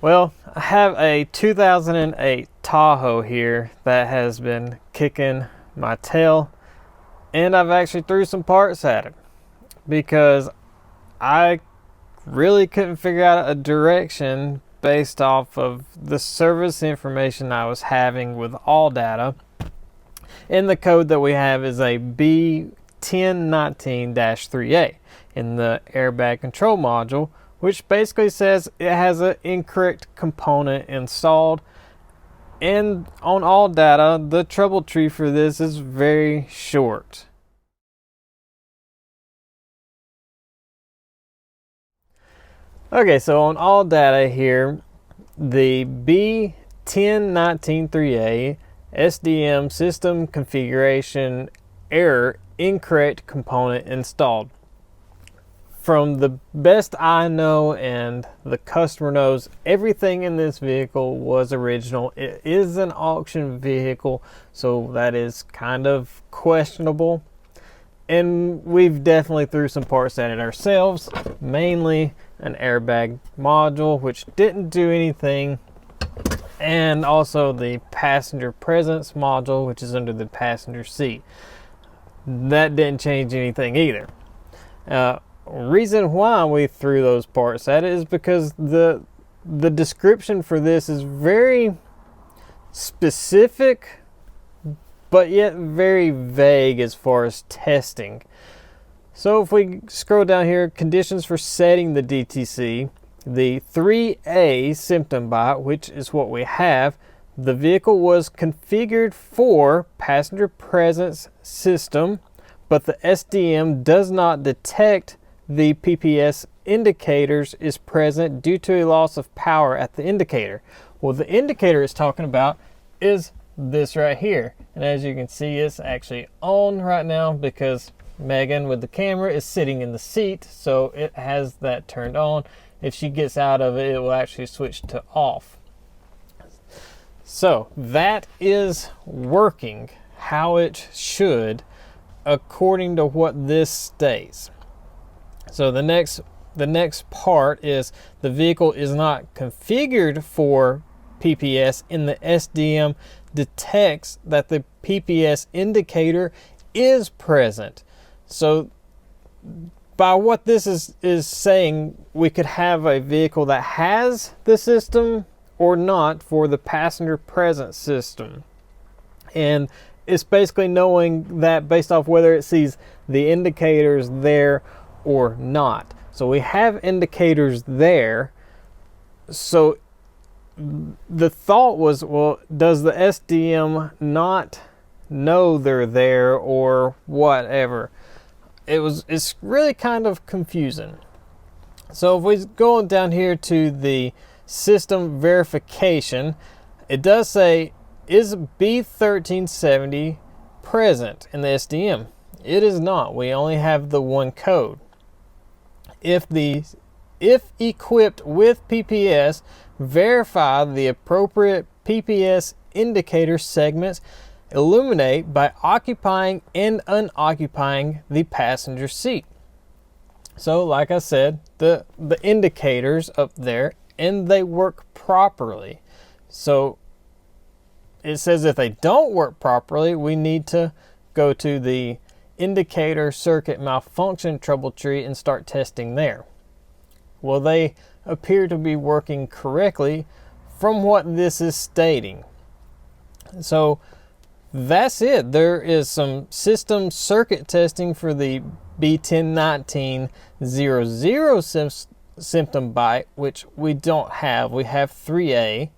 Well, I have a 2008 Tahoe here that has been kicking my tail, and I've actually threw some parts at it because I really couldn't figure out a direction based off of the service information I was having with AllData. And the code that we have is a B1019-3A in the Airbag Control Module, which basically says it has an incorrect component installed. And on AllData, the trouble tree for this is very short. Okay, so on AllData here, the B1019-3A SDM system configuration error, incorrect component installed. From the best I know and the customer knows, everything in this vehicle was original. It is an auction vehicle, so that is kind of questionable. And we've definitely threw some parts at it ourselves, mainly an airbag module, which didn't do anything, and also the passenger presence module, which is under the passenger seat. That didn't change anything either. Reason why we threw those parts at it is because the description for this is very specific, but yet very vague as far as testing. So if we scroll down here, conditions for setting the DTC, the 3A symptom byte, which is what we have, the vehicle was configured for passenger presence system, but the SDM does not detect the PPS indicators is present due to a loss of power at the indicator. Well, the indicator it's talking about is this right here. And as you can see, it's actually on right now because Megan with the camera is sitting in the seat, so it has that turned on. If she gets out of it, it will actually switch to off. So that is working how it should according to what this states. So the next part is the vehicle is not configured for PPS, and the SDM detects that the PPS indicator is present. So by what this is saying, we could have a vehicle that has the system or not for the passenger presence system. And it's basically knowing that based off whether it sees the indicators there or not. So we have indicators there. So the thought was, well, does the SDM not know they're there or whatever? It's really kind of confusing. So if we go down here to the system verification, it does say, is B1370 present in the SDM? It is not. We only have the one code. If equipped with PPS, verify the appropriate PPS indicator segments illuminate by occupying and unoccupying the passenger seat. So like I said, the indicators up there, and they work properly. So it says if they don't work properly, we need to go to the indicator circuit malfunction trouble tree and start testing there. Well, they appear to be working correctly from what this is stating. So that's it. There is some system circuit testing for the B1019-00 symptom byte, which we don't have. We have 3A.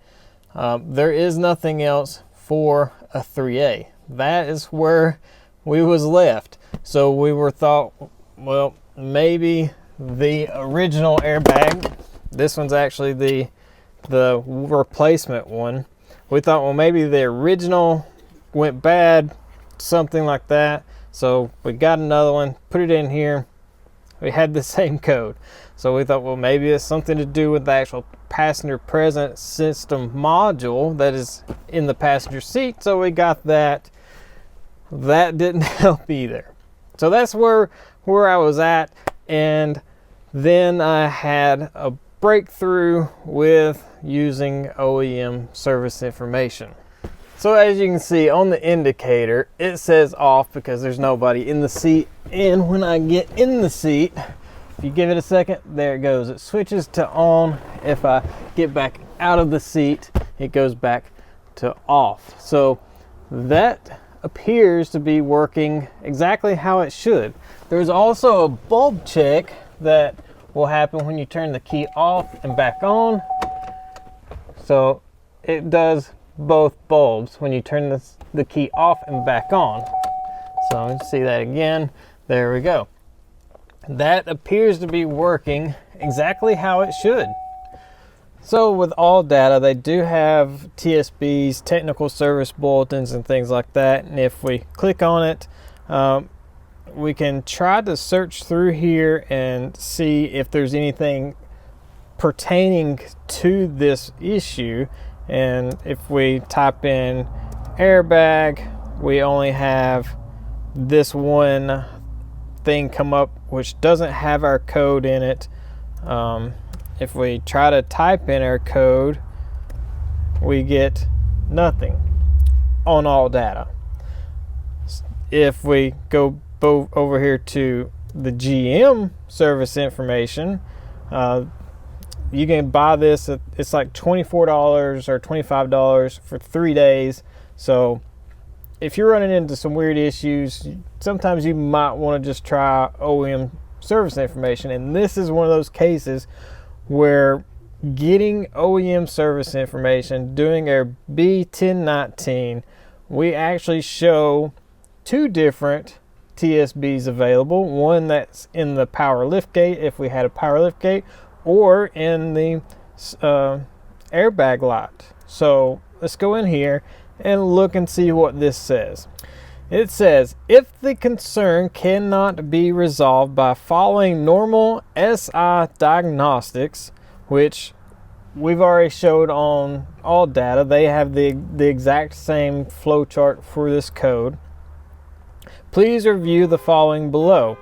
There is nothing else for a 3A. That is where we was left. So we were thought, well, maybe the original airbag, this one's actually the replacement one. We thought, well, maybe the original went bad, something like that. So we got another one, put it in here. We had the same code. So we thought, well, maybe it's something to do with the actual passenger presence system module that is in the passenger seat. So we got that. That didn't help either. So that's where I was at. And then I had a breakthrough with using OEM service information. So as you can see on the indicator, it says off because there's nobody in the seat. And when I get in the seat, if you give it a second, there it goes. It switches to on. If I get back out of the seat, it goes back to off. So that appears to be working exactly how it should. There's also a bulb check that will happen when you turn the key off and back on. So it does both bulbs when you turn the key off and back on. So let's see that again. There we go. That appears to be working exactly how it should. So with AllData, they do have TSBs, technical service bulletins, and things like that. And if we click on it, we can try to search through here and see if there's anything pertaining to this issue. And if we type in airbag, we only have this one thing come up which doesn't have our code in it. If we try to type in our code, we get nothing on AllData. If we go over here to the GM service information, you can buy this. It's like $24 or $25 for 3 days. So if you're running into some weird issues, sometimes you might want to just try OEM service information. And this is one of those cases where getting OEM service information, doing our B1019, we actually show two different TSBs available. One that's in the power lift gate, if we had a power lift gate, or in the airbag light. So let's go in here and look and see what this says. It says, if the concern cannot be resolved by following normal SI diagnostics, which we've already showed on AllData, they have the exact same flowchart for this code. Please review the following below.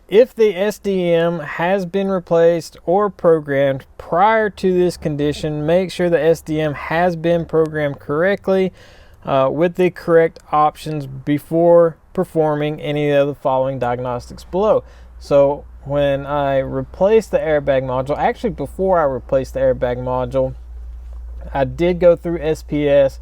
If the SDM has been replaced or programmed prior to this condition, make sure the SDM has been programmed correctly with the correct options before performing any of the following diagnostics below. So when I replaced the airbag module, actually before I replaced the airbag module, I did go through SPS.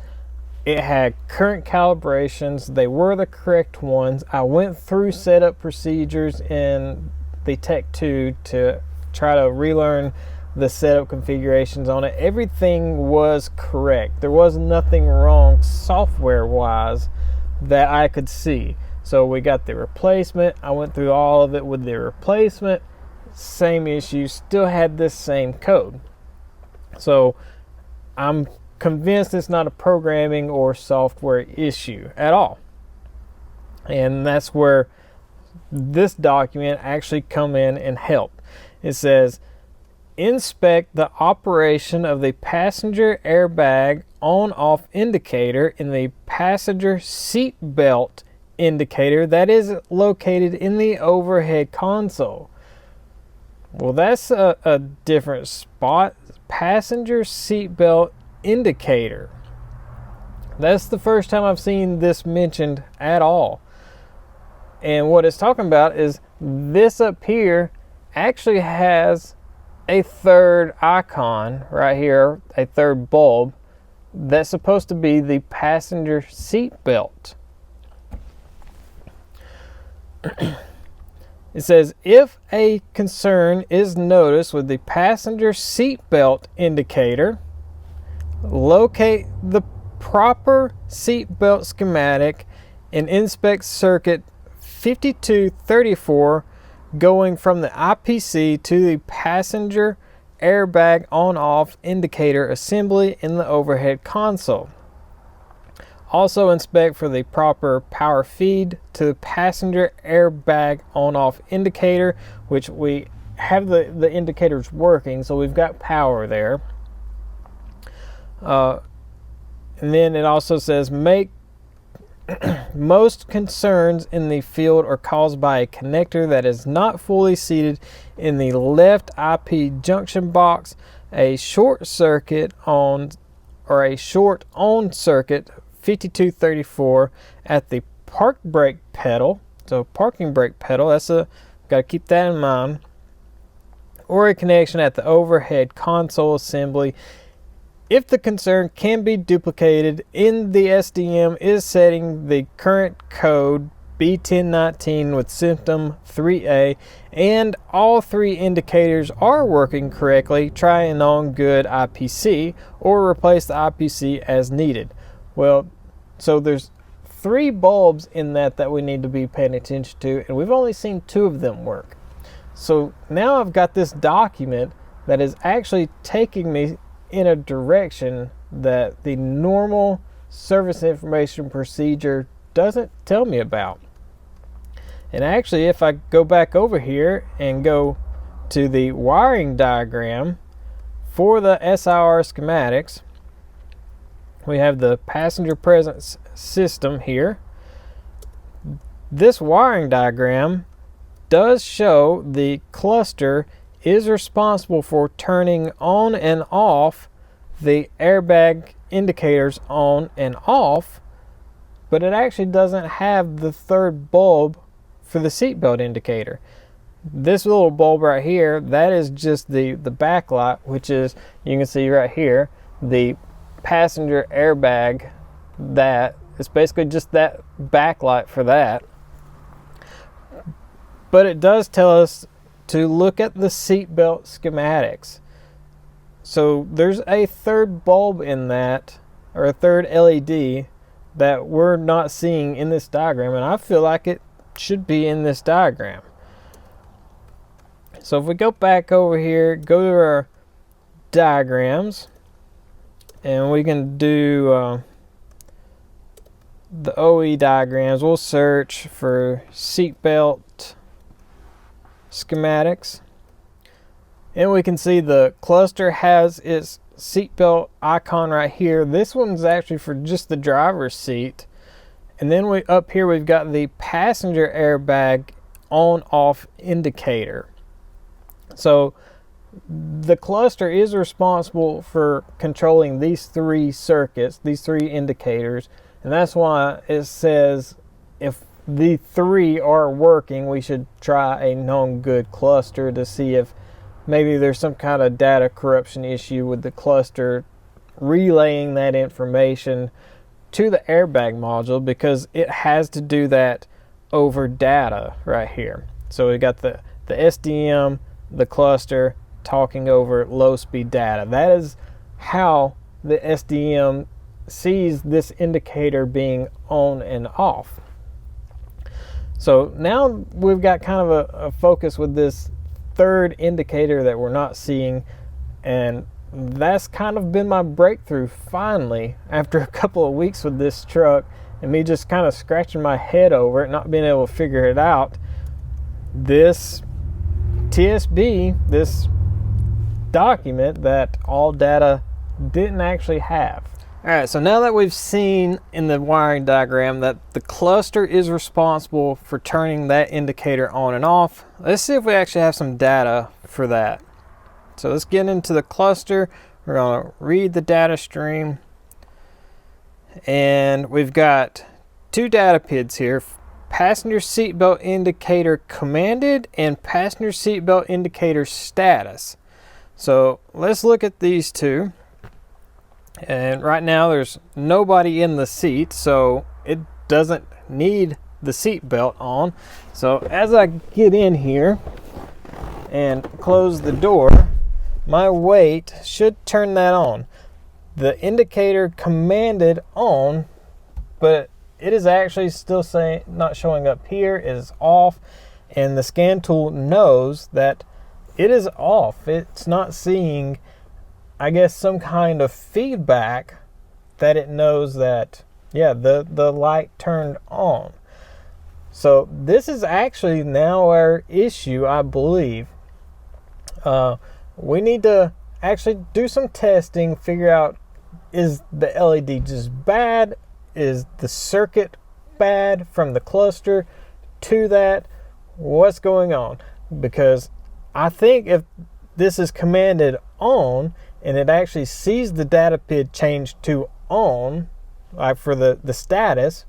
It had current calibrations. They were the correct ones. I went through setup procedures in the Tech 2 to try to relearn the setup configurations on it. Everything was correct. There was nothing wrong software-wise that I could see. So we got the replacement. I went through all of it with the replacement. Same issue. Still had this same code. So I'm convinced it's not a programming or software issue at all. And that's where this document actually come in and help. It says, inspect the operation of the passenger airbag on-off indicator in the passenger seat belt indicator that is located in the overhead console. Well, that's a different spot. Passenger seat belt indicator. That's the first time I've seen this mentioned at all. And what it's talking about is this up here actually has a third icon right here, a third bulb that's supposed to be the passenger seat belt. It says, if a concern is noticed with the passenger seat belt indicator, locate the proper seat belt schematic and inspect circuit 5234 going from the IPC to the passenger airbag on-off indicator assembly in the overhead console. Also inspect for the proper power feed to the passenger airbag on-off indicator, which we have the indicators working, so we've got power there. And then it also says make Most concerns in the field are caused by a connector that is not fully seated in the left IP junction box, a short circuit on or a short on circuit 5234 at the park brake pedal. So parking brake pedal, got to keep that in mind. Or a connection at the overhead console assembly. If the concern can be duplicated, in the SDM is setting the current code B1019 with symptom 3A, and all three indicators are working correctly, try a non-good IPC or replace the IPC as needed. Well, so there's 3 bulbs in that we need to be paying attention to, and we've only seen 2 of them work. So now I've got this document that is actually taking me in a direction that the normal service information procedure doesn't tell me about. And actually, if I go back over here and go to the wiring diagram for the SIR schematics, we have the passenger presence system here. This wiring diagram does show the cluster is responsible for turning on and off the airbag indicators on and off, but it actually doesn't have the third bulb for the seatbelt indicator. This little bulb right here, that is just the backlight, which is, you can see right here, the passenger airbag. That it's basically just that backlight for that. But it does tell us to look at the seatbelt schematics. So there's a third bulb in that, or a third LED that we're not seeing in this diagram, and I feel like it should be in this diagram. So if we go back over here, go to our diagrams, and we can do the OE diagrams. We'll search for seatbelt schematics, and we can see the cluster has its seatbelt icon right here. This one's actually for just the driver's seat, and then up here we've got the passenger airbag on-off indicator. So the cluster is responsible for controlling these 3 circuits, these 3 indicators, and that's why it says if the 3 are working, we should try a known good cluster to see if maybe there's some kind of data corruption issue with the cluster relaying that information to the Airbag module, because it has to do that over data right here. So we got the SDM, the cluster talking over low speed data. That is how the SDM sees this indicator being on and off. So now we've got kind of a focus with this third indicator that we're not seeing, and that's kind of been my breakthrough finally after a couple of weeks with this truck and me just kind of scratching my head over it, not being able to figure it out. This TSB, this document that all data didn't actually have. Alright, so now that we've seen in the wiring diagram that the cluster is responsible for turning that indicator on and off, let's see if we actually have some data for that. So let's get into the cluster. We're going to read the data stream, and we've got 2 data PIDs here: passenger seatbelt indicator commanded and passenger seatbelt indicator status. So let's look at these 2. And right now there's nobody in the seat, so it doesn't need the seat belt on. So as I get in here and close the door, my weight should turn that on. The indicator commanded on, but it is actually still saying not showing up here. It is off, and the scan tool knows that it is off. It's not seeing, I guess, some kind of feedback that it knows that, yeah, the light turned on. So this is actually now our issue, I believe. We need to actually do some testing, figure out, is the LED just bad? Is the circuit bad from the cluster to that. What's going on? Because I think if this is commanded on and it actually sees the data PID change to on, like for the status,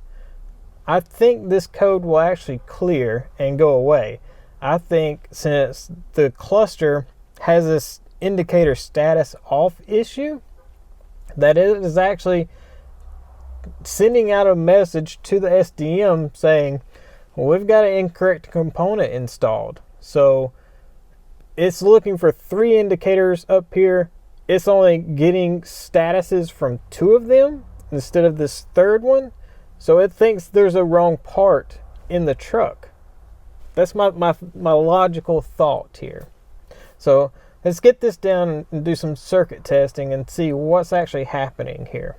I think this code will actually clear and go away. I think since the cluster has this indicator status off issue, that it is actually sending out a message to the SDM saying, well, we've got an incorrect component installed. So it's looking for 3 indicators up here. It's only getting statuses from 2 of them instead of this 3rd one. So it thinks there's a wrong part in the truck. That's my logical thought here. So let's get this down and do some circuit testing and see what's actually happening here.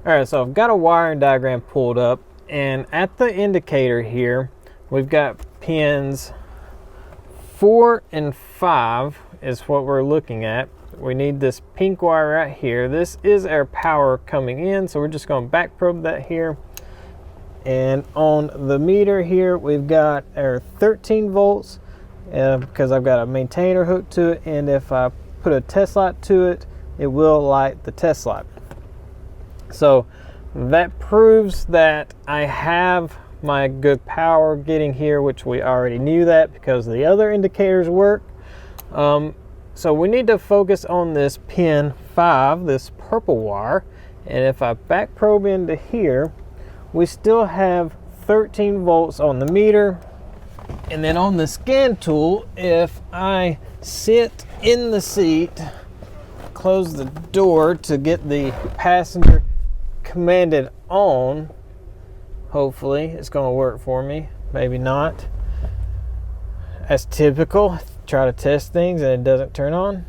All right, so I've got a wiring diagram pulled up, and at the indicator here, we've got pins 4 and 5 is what we're looking at. We need this pink wire right here. This is our power coming in, so we're just going to back probe that here. And on the meter here, we've got our 13 volts because I've got a maintainer hooked to it, and if I put a test light to it, it will light the test light. So that proves that I have my good power getting here, which we already knew that because the other indicators work. So we need to focus on this pin 5, this purple wire, and if I back probe into here, we still have 13 volts on the meter. And then on the scan tool, if I sit in the seat, close the door to get the passenger commanded on, hopefully it's going to work for me. Maybe not. That's typical. Try to test things and it doesn't turn on.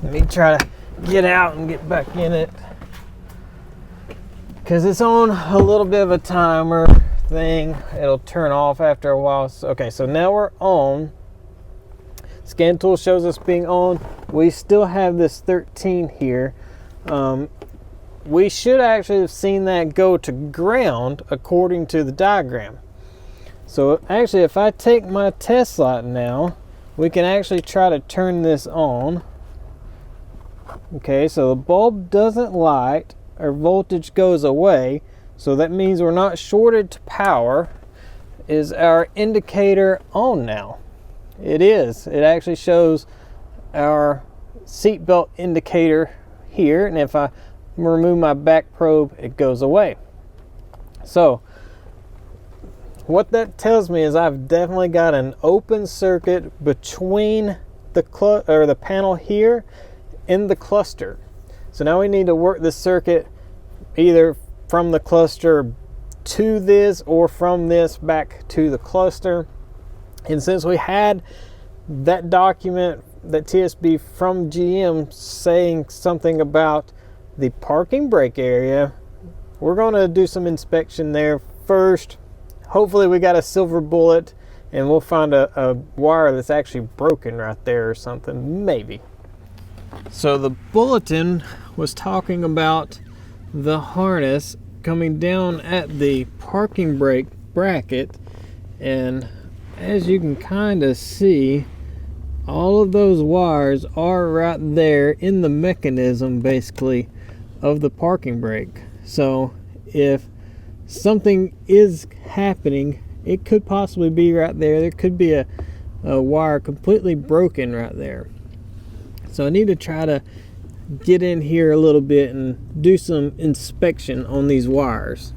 Let me try to get out and get back in it, because it's on a little bit of a timer thing. It'll turn off after a while. Okay, so now we're on. Scan tool shows us being on. We still have this 13 here. We should actually have seen that go to ground according to the diagram. So actually, if I take my test light now, we can actually try to turn this on. Okay, so the bulb doesn't light, our voltage goes away, so that means we're not shorted to power. Is our indicator on now? It is. It actually shows our seatbelt indicator here, and if I remove my back probe, it goes away. So what that tells me is I've definitely got an open circuit between the panel here and the cluster. So now we need to work this circuit either from the cluster to this or from this back to the cluster. And since we had that document, that TSB from GM saying something about the parking brake area, we're going to do some inspection there first. Hopefully we got a silver bullet and we'll find a wire that's actually broken right there or something, maybe. So the bulletin was talking about the harness coming down at the parking brake bracket, and as you can kind of see, all of those wires are right there in the mechanism basically of the parking brake. So if something is happening, it could possibly be right there. There could be a wire completely broken right there. So I need to try to get in here a little bit and do some inspection on these wires.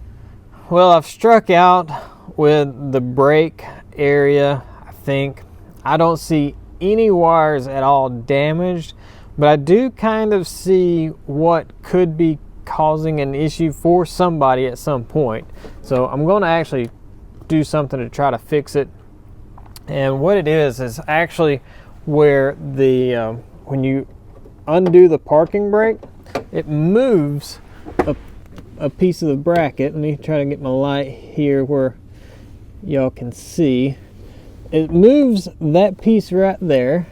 Well, I've struck out with the brake area. I don't see any wires at all damaged, but I do kind of see what could be causing an issue for somebody at some point. So I'm going to actually do something to try to fix it. And what it is actually where the when you undo the parking brake, it moves a piece of the bracket. Let me try to get my light here where y'all can see. It moves that piece right there.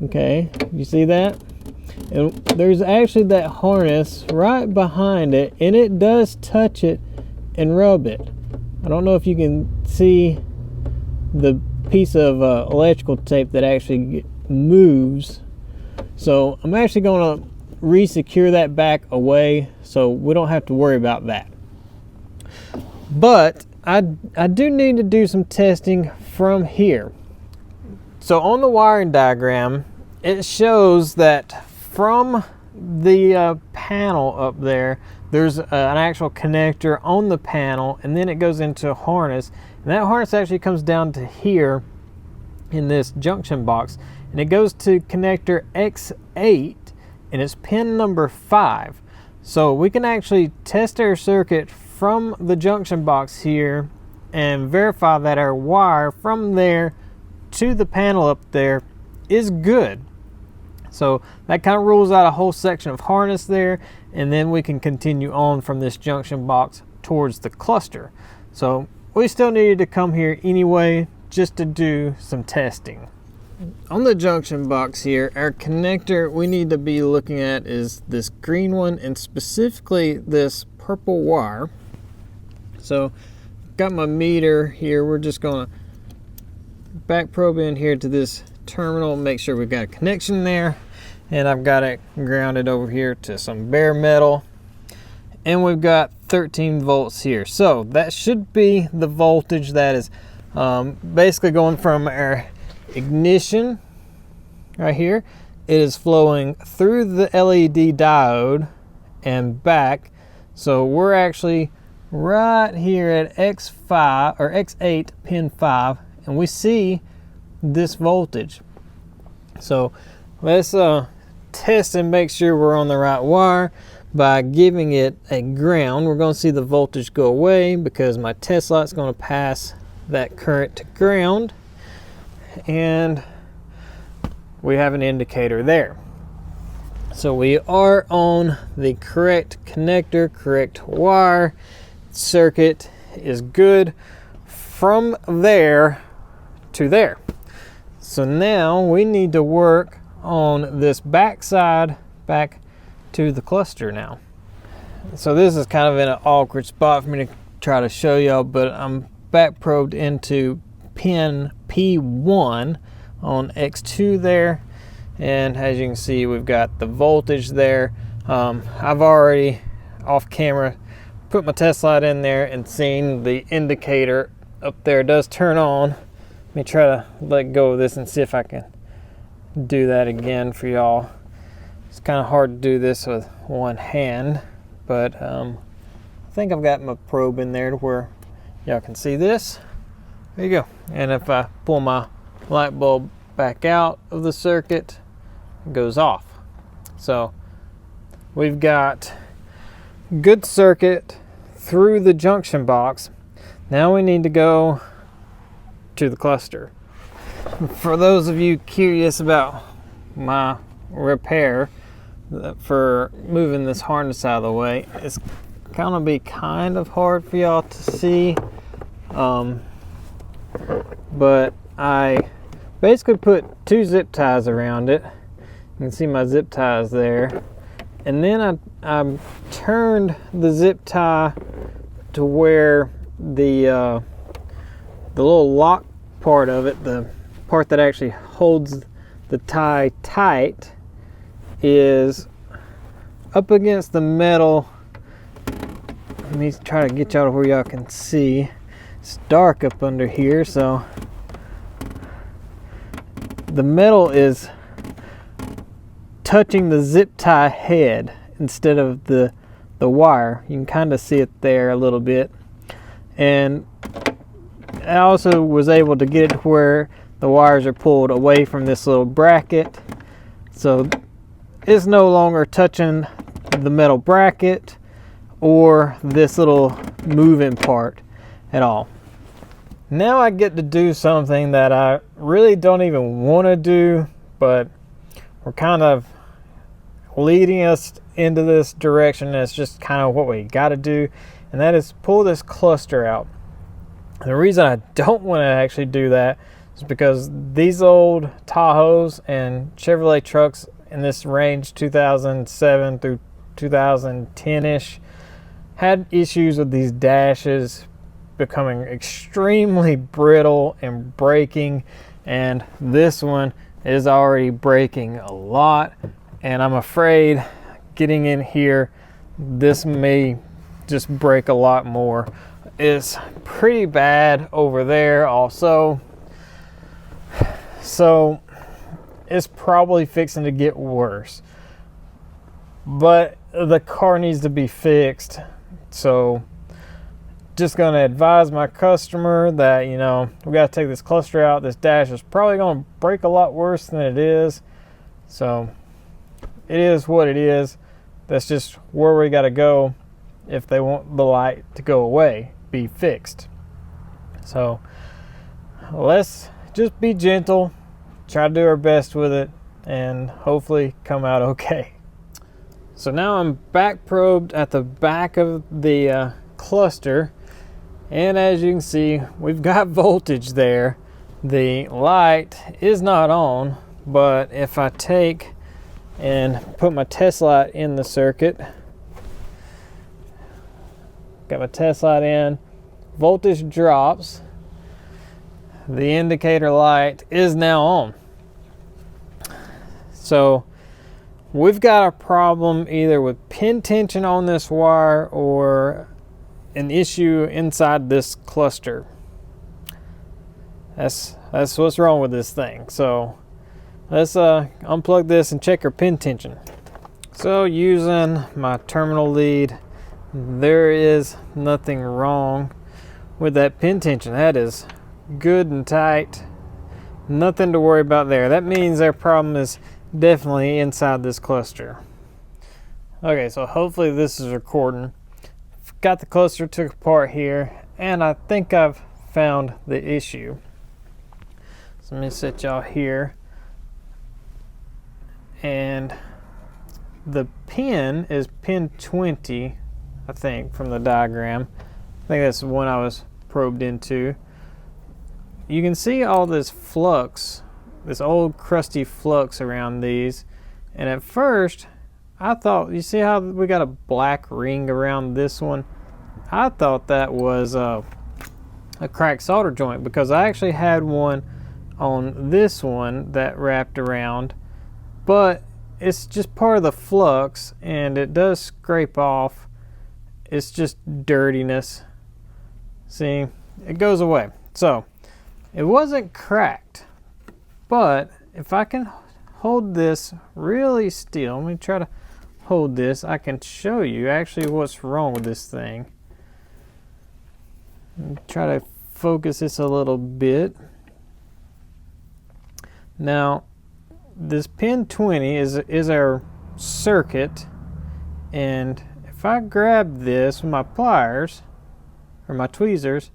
Okay, you see that? And there's actually that harness right behind it, and it does touch it and rub it. I don't know if you can see the piece of electrical tape that actually moves. So I'm actually going to re-secure that back away so we don't have to worry about that. But I do need to do some testing from here. So on the wiring diagram, it shows that from the panel up there, there's an actual connector on the panel, and then it goes into a harness, and that harness actually comes down to here in this junction box, and it goes to connector X8, and it's pin number 5. So we can actually test our circuit from the junction box here and verify that our wire from there to the panel up there is good. So that kind of rules out a whole section of harness there, and then we can continue on from this junction box towards the cluster. So we still needed to come here anyway just to do some testing. On the junction box here, our connector we need to be looking at is this green one, and specifically this purple wire. So got my meter here. We're just going to back probe in here to this terminal, make sure we've got a connection there, and I've got it grounded over here to some bare metal, and we've got 13 volts here. So that should be the voltage that is basically going from our ignition right here. It is flowing through the LED diode and back. So we're actually right here at X5 or X8 pin 5, and we see this voltage. So let's test and make sure we're on the right wire by giving it a ground. We're going to see the voltage go away because my test light's going to pass that current to ground, and we have an indicator there. So we are on the correct connector, correct wire. Circuit is good from there to there. So now we need to work on this back side back to the cluster now. So this is kind of in an awkward spot for me to try to show y'all, but I'm back probed into pin P1 on X2 there, and as you can see we've got the voltage there. I've already off camera put my test light in there and seen the indicator up there does turn on. Let me try to let go of this and see if I can do that again for y'all. It's kind of hard to do this with one hand, but I think I've got my probe in there to where y'all can see this. There you go. And if I pull my light bulb back out of the circuit, it goes off. So we've got good circuit through the junction box. Now we need to go to the cluster. For those of you curious about my repair for moving this harness out of the way, it's gonna be kind of hard for y'all to see, but I basically put 2 zip ties around it. You can see my zip ties there, and then I turned the zip tie to where the little lock part of it, the part that actually holds the tie tight, is up against the metal. Let me try to get y'all to where y'all can see. It's dark up under here, so the metal is touching the zip tie head instead of the wire. You can kind of see it there a little bit, and I also was able to get it to where the wires are pulled away from this little bracket, so it's no longer touching the metal bracket or this little moving part at all. Now I get to do something that I really don't even want to do, but we're kind of leading us into this direction. It's just kind of what we got to do, and that is pull this cluster out. And the reason I don't want to actually do that is because these old Tahoes and Chevrolet trucks in this range, 2007 through 2010-ish, had issues with these dashes becoming extremely brittle and breaking, and this one is already breaking a lot, and I'm afraid getting in here this may just break a lot more. It's pretty bad over there also, so it's probably fixing to get worse, but the car needs to be fixed. So just going to advise my customer that, you know, we got to take this cluster out. This dash is probably going to break a lot worse than it is. So it is what it is. That's just where we got to go if they want the light to go away, be fixed. So let's just be gentle, try to do our best with it, and hopefully come out okay. So now I'm back probed at the back of the cluster, and as you can see, we've got voltage there. The light is not on, but if I take and put my test light in the circuit, got my test light in, voltage drops, the indicator light is now on. So we've got a problem either with pin tension on this wire or an issue inside this cluster. That's what's wrong with this thing. So let's unplug this and check our pin tension. So using my terminal lead, there is nothing wrong with that pin tension. That is good and tight. Nothing to worry about there. That means our problem is definitely inside this cluster. Okay, so hopefully this is recording. Got the cluster took apart here, and I think I've found the issue. So let me set y'all here. And the pin is pin 20, I think, from the diagram. I think that's the one I was probed into. You can see all this flux, this old crusty flux around these. And at first, I thought, you see how we got a black ring around this one? I thought that was a cracked solder joint, because I actually had one on this one that wrapped around, but it's just part of the flux and it does scrape off. It's just dirtiness. See, it goes away. So it wasn't cracked, but if I can hold this really still, let me try to hold this, I can show you actually what's wrong with this thing. Try to focus this a little bit. Now this pin 20 is our circuit, and if I grab this with my pliers or my tweezers,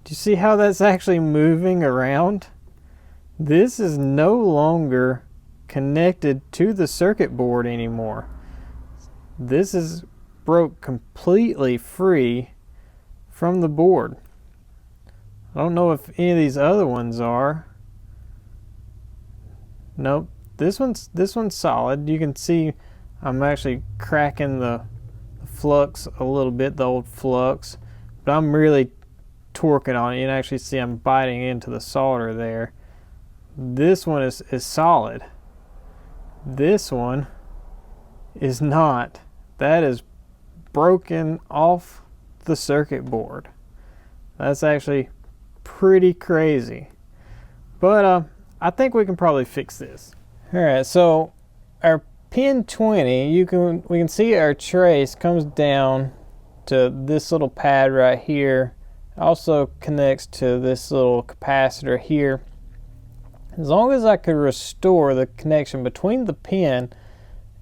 do you see how that's actually moving around? This is no longer connected to the circuit board anymore. This is broke completely free from the board. I don't know if any of these other ones are. Nope, this one's solid. You can see I'm actually cracking the flux a little bit, the old flux, but I'm really torquing on it. You can actually see I'm biting into the solder there. This one is solid. This one is not. That is broken off the circuit board. That's actually pretty crazy, but I think we can probably fix this. All right, so our pin 20, we can see our trace comes down to this little pad right here. It also connects to this little capacitor here. As long as I could restore the connection between the pin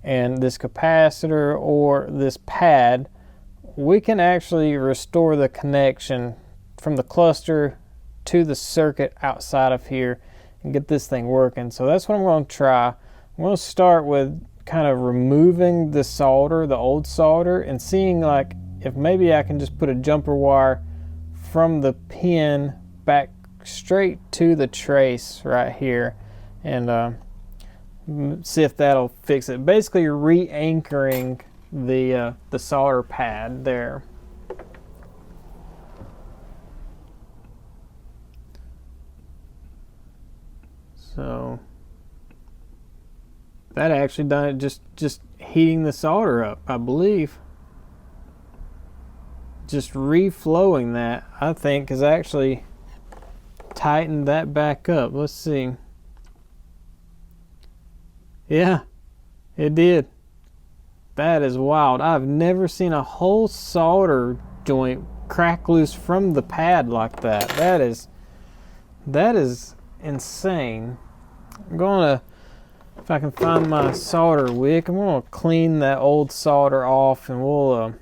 and this capacitor or this pad, we can actually restore the connection from the cluster to the circuit outside of here and get this thing working. So that's what I'm going to try. I'm going to start with kind of removing the solder, the old solder, and seeing like if maybe I can just put a jumper wire from the pin back straight to the trace right here, and see if that'll fix it. Basically re-anchoring the solder pad there. So that actually done it, just heating the solder up, I believe. Just reflowing that, I think, has actually tightened that back up. Let's see. Yeah, it did. That is wild. I've never seen a whole solder joint crack loose from the pad like that. That is insane. I'm gonna, if I can find my solder wick, I'm gonna clean that old solder off, and we'll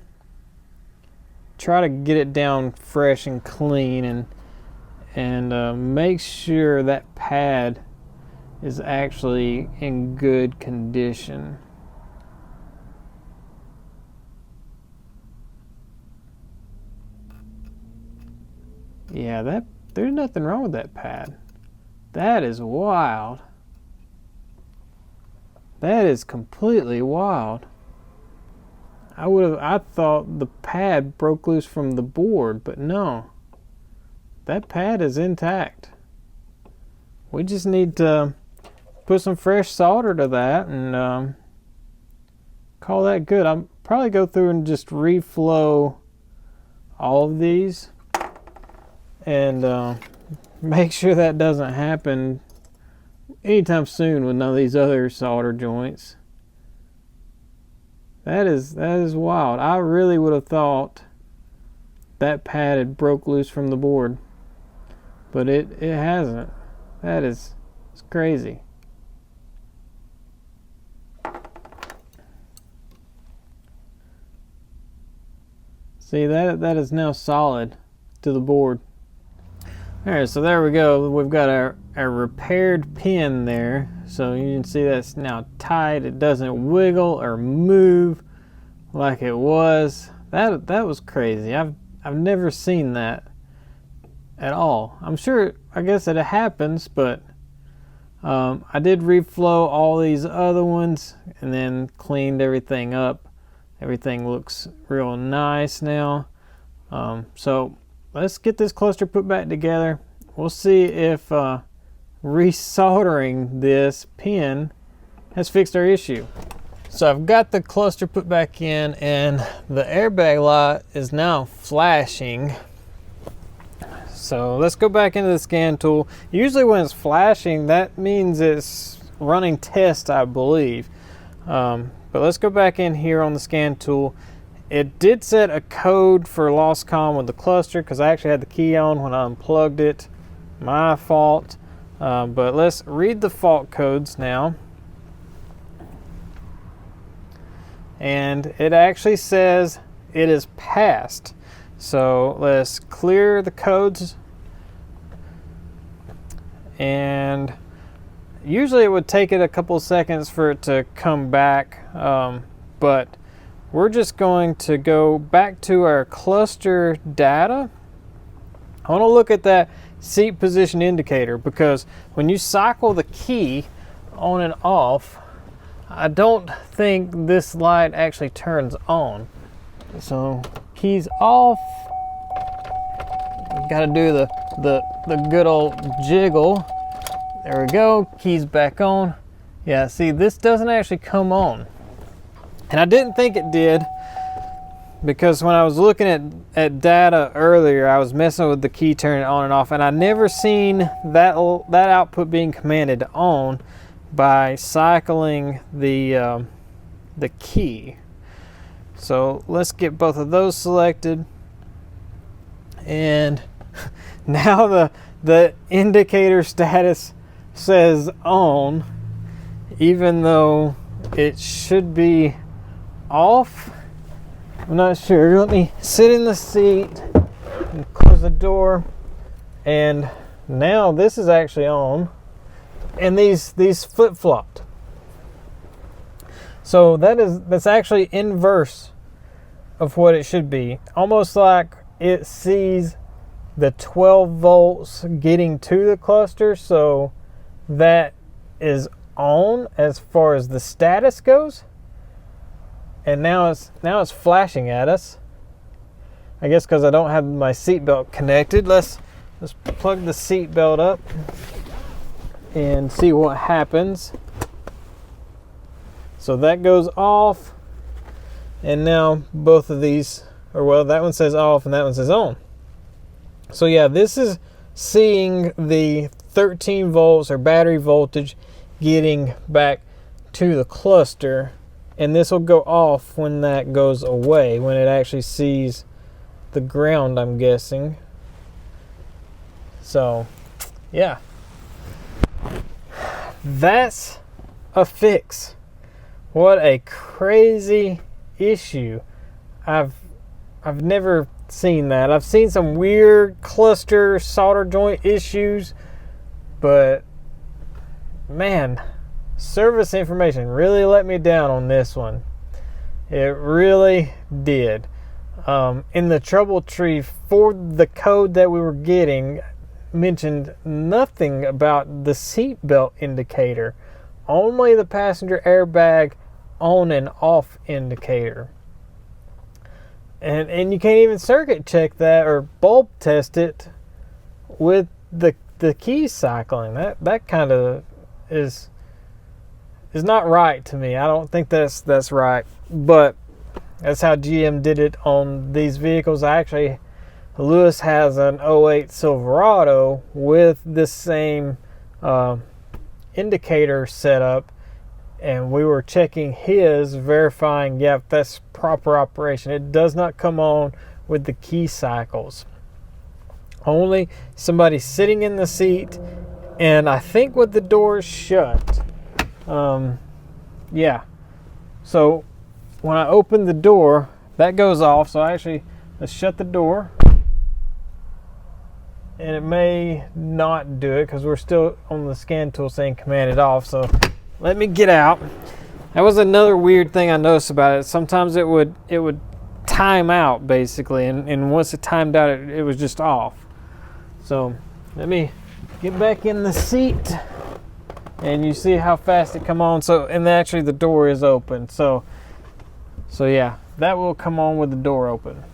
try to get it down fresh and clean, and make sure that pad is actually in good condition. Yeah, there's nothing wrong with that pad. That is wild. That is completely wild. I thought the pad broke loose from the board, but no. That pad is intact. We just need to put some fresh solder to that and call that good. I'll probably go through and just reflow all of these and make sure that doesn't happen anytime soon with none of these other solder joints. That is wild. I really would have thought that pad had broke loose from the board, but it hasn't. It's crazy. See, that is now solid to the board. Alright, so there we go. We've got our repaired pin there. So you can see that's now tight. It doesn't wiggle or move like it was. That was crazy. I've never seen that at all. I'm sure, I guess it happens, but I did reflow all these other ones and then cleaned everything up. Everything looks real nice now. So let's get this cluster put back together. We'll see if resoldering this pin has fixed our issue. So I've got the cluster put back in, and the airbag light is now flashing. So let's go back into the scan tool. Usually when it's flashing, that means it's running tests, I believe. But let's go back in here on the scan tool. It did set a code for lost comm with the cluster because I actually had the key on when I unplugged it. My fault. But let's read the fault codes now. And it actually says it is passed. So let's clear the codes. And usually it would take it a couple seconds for it to come back. But we're just going to go back to our cluster data. I want to look at that seat position indicator, because when you cycle the key on and off, I don't think this light actually turns on. So keys off. Got to do the good old jiggle. There we go. Keys back on. Yeah, see, this doesn't actually come on. And I didn't think it did, because when I was looking at data earlier, I was messing with the key turning on and off, and I never seen that output being commanded on by cycling the key. So let's get both of those selected, and now the indicator status says on, even though it should be off. I'm not sure. Let me sit in the seat and close the door, and now this is actually on, and these flip-flopped. So that's actually inverse of what it should be. Almost like it sees the 12 volts getting to the cluster, so that is on as far as the status goes. And now it's flashing at us. I guess because I don't have my seatbelt connected. Let's plug the seatbelt up. and see what happens. So that goes off, and now both of these, or well, that one says off and that one says on. So yeah, this is seeing the 13 volts or battery voltage getting back to the cluster, and this will go off when that goes away, when it actually sees the ground, I'm guessing. So yeah, that's a fix. What a crazy issue. I've never seen that. I've seen some weird cluster solder joint issues, but man, service information really let me down on this one. It really did. In the trouble tree for the code that we were getting, mentioned nothing about the seatbelt indicator, only the passenger airbag on and off indicator. And you can't even circuit check that or bulb test it with the key cycling. That kind of is not right to me. I don't think that's right, but that's how GM did it on these vehicles. Actually, Lewis has an 08 Silverado with this same indicator setup, and we were checking his, verifying, yeah, that's proper operation. It does not come on with the key cycles. Only somebody sitting in the seat, and I think with the doors shut. Yeah. So when I open the door, that goes off. So let's shut the door. And it may not do it because we're still on the scan tool saying command it off. So let me get out. That was another weird thing I noticed about it. Sometimes it would time out basically, and once it timed out, it was just off. So let me get back in the seat, and you see how fast it come on. So, and actually the door is open. So yeah, that will come on with the door open.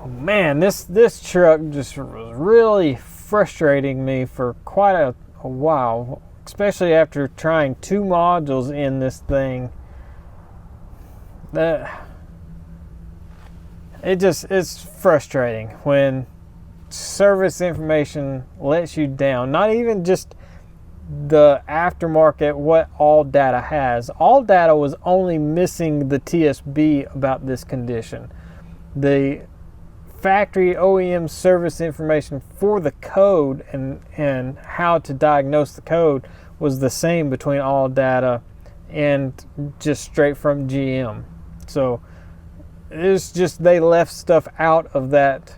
Oh man, this truck just was really frustrating me for quite a while, especially after trying 2 modules in this thing. It's frustrating when service information lets you down. Not even just the aftermarket, what all data has. All data was only missing the TSB about this condition. The factory OEM service information for the code and how to diagnose the code was the same between all data and just straight from GM. So it's just they left stuff out of that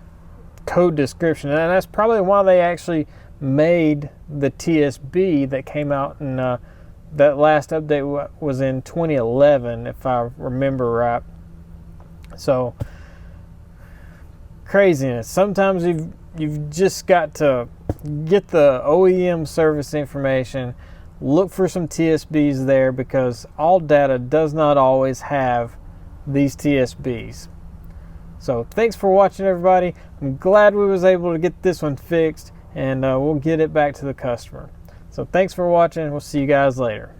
code description, and that's probably why they actually made the TSB that came out in that last update was in 2011, if I remember right. So craziness. Sometimes you've just got to get the OEM service information, look for some TSBs there, because all data does not always have these TSBs. So thanks for watching, everybody. I'm glad we was able to get this one fixed, and we'll get it back to the customer. So thanks for watching. We'll see you guys later.